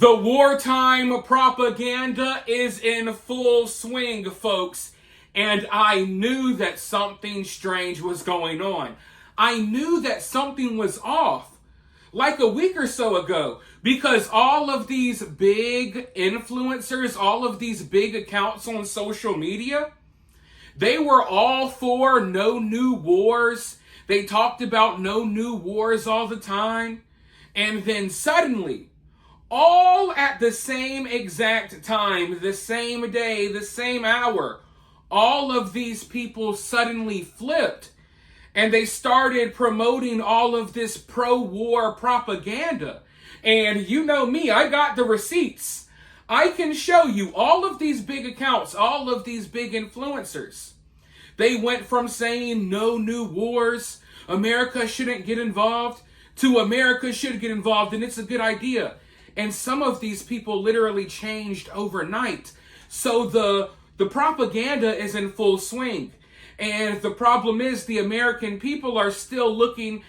The wartime propaganda is in full swing, folks, and I knew that something strange was going on. I knew that something was off like a week or so ago, because all of these big influencers, all of these big accounts on social media, they were all for no new wars. They talked about no new wars all the time. And then suddenly, all at the same exact time, the same day, the same hour, all of these people suddenly flipped and they started promoting all of this pro-war propaganda. And you know me, I got the receipts. I can show you all of these big accounts, all of these big influencers. They went from saying no new wars, America shouldn't get involved, to America should get involved and it's a good idea. And some of these people literally changed overnight. So the propaganda is in full swing. And the problem is the American people are still looking,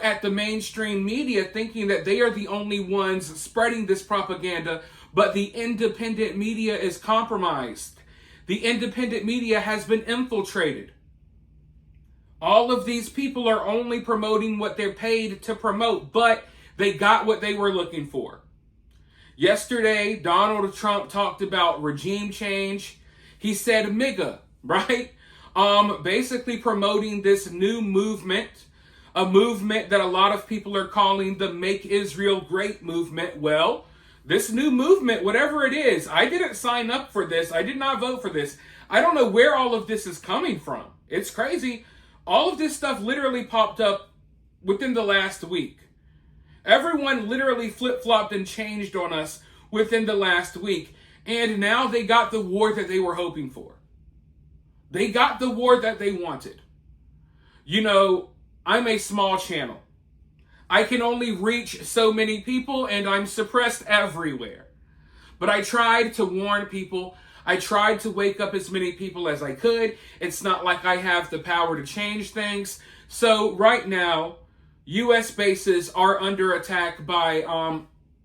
at the mainstream media thinking that they are the only ones spreading this propaganda, but the independent media is compromised. The independent media has been infiltrated. All of these people are only promoting what they're paid to promote, but they got what they were looking for. Yesterday, Donald Trump talked about regime change. He said MAGA, right? Basically promoting this new movement, a movement that a lot of people are calling the Make Israel Great movement. Well, this new movement, whatever it is, I didn't sign up for this. I did not vote for this. I don't know where all of this is coming from. It's crazy. All of this stuff literally popped up within the last week. Everyone literally flip-flopped and changed on us within the last week. And now they got the war that they were hoping for. They got the war that they wanted. I'm a small channel. I can only reach so many people and I'm suppressed everywhere. But I tried to warn people. I tried to wake up as many people as I could. It's not like I have the power to change things. So right now, U.S. bases are under attack by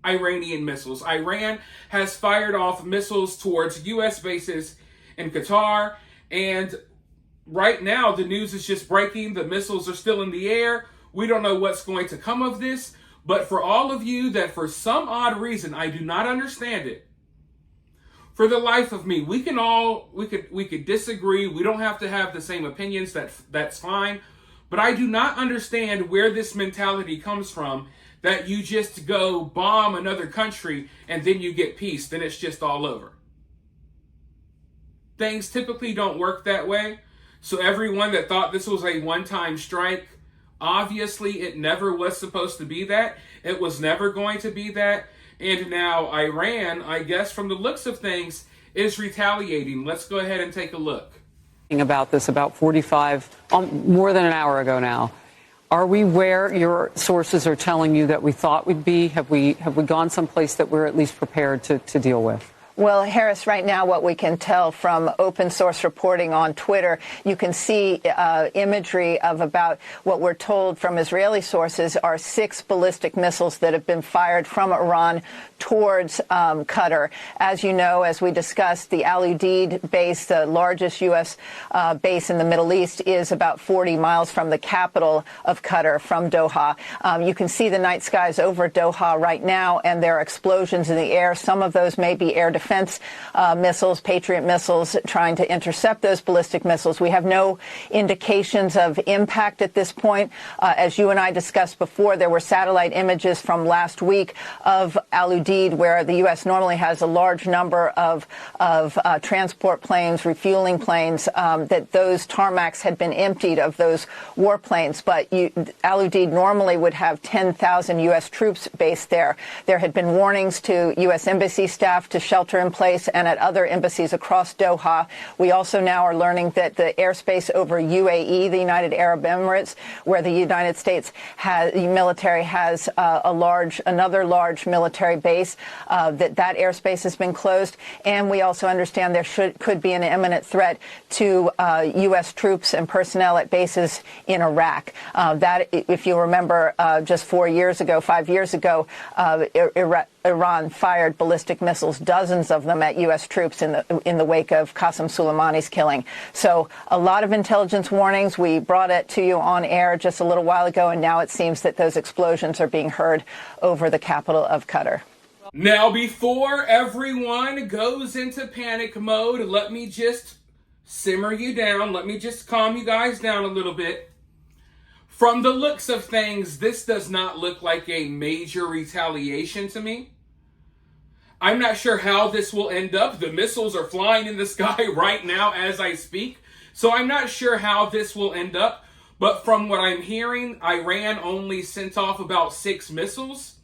Iranian missiles. Iran has fired off missiles towards U.S. bases in Qatar. And right now, the news is just breaking. The missiles are still in the air. We don't know what's going to come of this. But for all of you that for some odd reason, I do not understand it, for the life of me, we could disagree. We don't have to have the same opinions. That's fine. But I do not understand where this mentality comes from that you just go bomb another country and then you get peace. Then it's just all over. Things typically don't work that way. So everyone that thought this was a one-time strike, obviously it never was supposed to be that. It was never going to be that. And now Iran, I guess from the looks of things, is retaliating. Let's go ahead and take a look. About this about 45, more than an hour ago now. Are we where your sources are telling you that we thought we'd be? Have we gone someplace that we're at least prepared to deal with? Well, Harris, right now what we can tell from open source reporting on Twitter, you can see imagery of about what we're told from Israeli sources are 6 ballistic missiles that have been fired from Iran towards Qatar. As you know, as we discussed, the Al Udeid base, the largest U.S. Base in the Middle East, is about 40 miles from the capital of Qatar, from Doha. You can see the night skies over Doha right now, and there are explosions in the air. Some of those may be air defense missiles, Patriot missiles, trying to intercept those ballistic missiles. We have no indications of impact at this point. As you and I discussed before, there were satellite images from last week of Al Udeid, where the U.S. normally has a large number of transport planes, refueling planes, that those tarmacs had been emptied of those warplanes. But Al Udeid normally would have 10,000 U.S. troops based there. There had been warnings to U.S. embassy staff to shelter in place and at other embassies across Doha. We also now are learning that the airspace over UAE, the United Arab Emirates, where the United States military has another large military base, that airspace has been closed. And we also understand there could be an imminent threat to U.S. troops and personnel at bases in Iraq. That, if you remember, just 5 years ago, Iran fired ballistic missiles, dozens of them at U.S. troops in the wake of Qasem Soleimani's killing. So a lot of intelligence warnings. We brought it to you on air just a little while ago, and now it seems that those explosions are being heard over the capital of Qatar. Now, before everyone goes into panic mode, let me just simmer you down. Let me just calm you guys down a little bit. From the looks of things, this does not look like a major retaliation to me. I'm not sure how this will end up. The missiles are flying in the sky right now as I speak. So I'm not sure how this will end up. But from what I'm hearing, Iran only sent off about 6 missiles.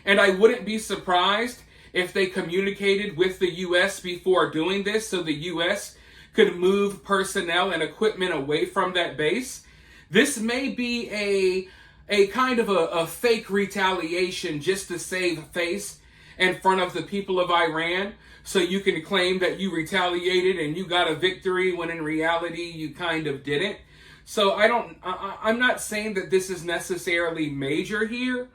And I wouldn't be surprised if they communicated with the U.S. before doing this so the U.S. could move personnel and equipment away from that base. This may be a kind of a fake retaliation just to save face in front of the people of Iran, so you can claim that you retaliated and you got a victory when in reality you kind of didn't. So I'm not saying that this is necessarily major here,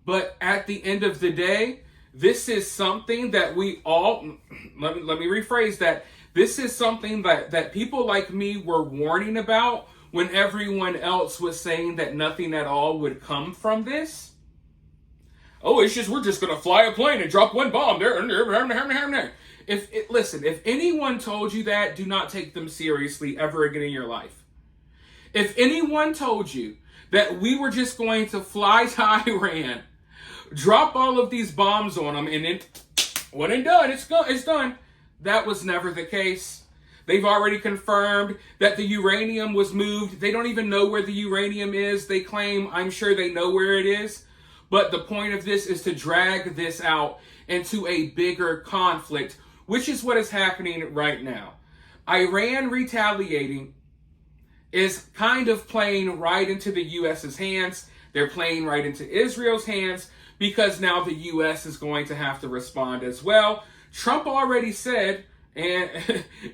but at the end of the day, this is something that we all, let me rephrase that. This is something that people like me were warning about when everyone else was saying that nothing at all would come from this. Oh, it's just, we're just going to fly a plane and drop one bomb there. Listen, if anyone told you that, do not take them seriously ever again in your life. If anyone told you that we were just going to fly to Iran, drop all of these bombs on them, and then when it's done, it's done. That was never the case. They've already confirmed that the uranium was moved. They don't even know where the uranium is. They claim, I'm sure they know where it is. But the point of this is to drag this out into a bigger conflict, which is what is happening right now. Iran retaliating is kind of playing right into the U.S.'s hands. They're playing right into Israel's hands because now the U.S. is going to have to respond as well. Trump already said, and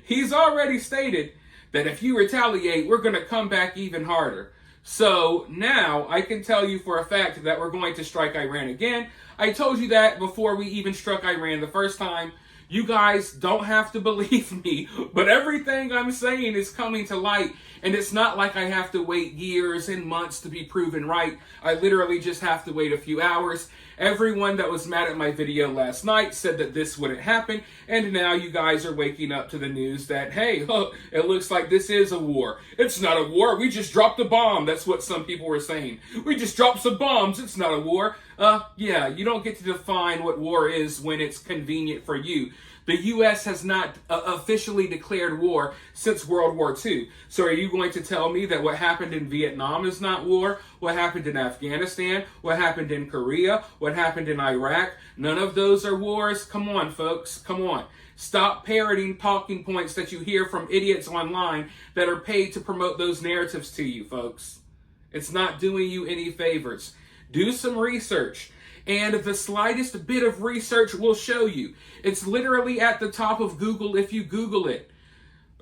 he's already stated, that if you retaliate, we're going to come back even harder. So now I can tell you for a fact that we're going to strike Iran again. I told you that before we even struck Iran the first time. You guys don't have to believe me, but everything I'm saying is coming to light, and it's not like I have to wait years and months to be proven right. I literally just have to wait a few hours. Everyone that was mad at my video last night said that this wouldn't happen, and now you guys are waking up to the news that, hey, it looks like this is a war. It's not a war. We just dropped a bomb. That's what some people were saying. We just dropped some bombs. It's not a war. Yeah, you don't get to define what war is when it's convenient for you. The U.S. has not officially declared war since World War II. So are you going to tell me that what happened in Vietnam is not war? What happened in Afghanistan? What happened in Korea? What happened in Iraq? None of those are wars? Come on, folks. Come on. Stop parroting talking points that you hear from idiots online that are paid to promote those narratives to you, folks. It's not doing you any favors. Do some research. And the slightest bit of research will show you. It's literally at the top of Google if you Google it.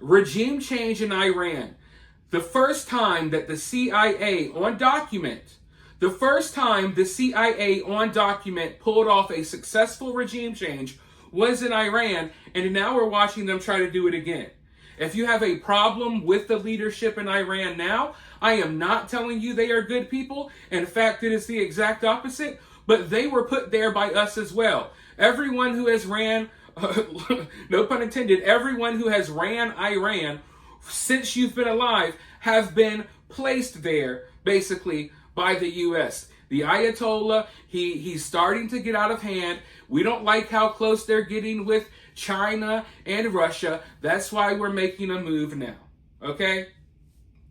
Regime change in Iran. The first time that the CIA on document pulled off a successful regime change was in Iran, and now we're watching them try to do it again. If you have a problem with the leadership in Iran now, I am not telling you they are good people. In fact, it is the exact opposite. But they were put there by us as well. Everyone who has ran, no pun intended, everyone who has ran Iran since you've been alive have been placed there, basically, by the U.S. The Ayatollah, he's starting to get out of hand. We don't like how close they're getting with China and Russia. That's why we're making a move now. Okay?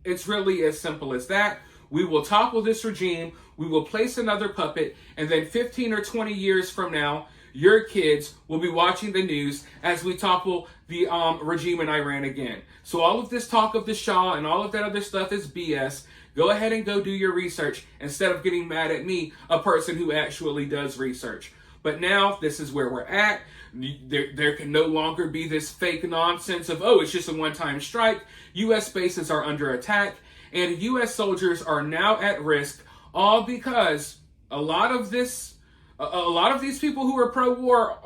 It's really as simple as that. We will topple this regime, we will place another puppet, and then 15 or 20 years from now, your kids will be watching the news as we topple the regime in Iran again. So all of this talk of the Shah and all of that other stuff is BS. Go ahead and go do your research instead of getting mad at me, a person who actually does research. But now, this is where we're at. There can no longer be this fake nonsense of, oh, it's just a one-time strike. U.S. bases are under attack. And U.S. soldiers are now at risk, all because a lot of this A lot of these people who are pro-war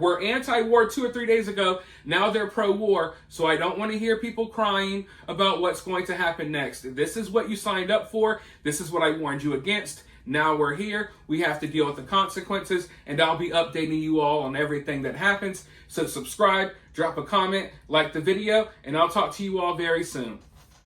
were anti-war 2 or 3 days ago. Now they're pro-war. So I don't want to hear people crying about what's going to happen next. This is what you signed up for. This is what I warned you against. Now we're here. We have to deal with the consequences, and I'll be updating you all on everything that happens. So subscribe, drop a comment, like the video, and I'll talk to you all very soon.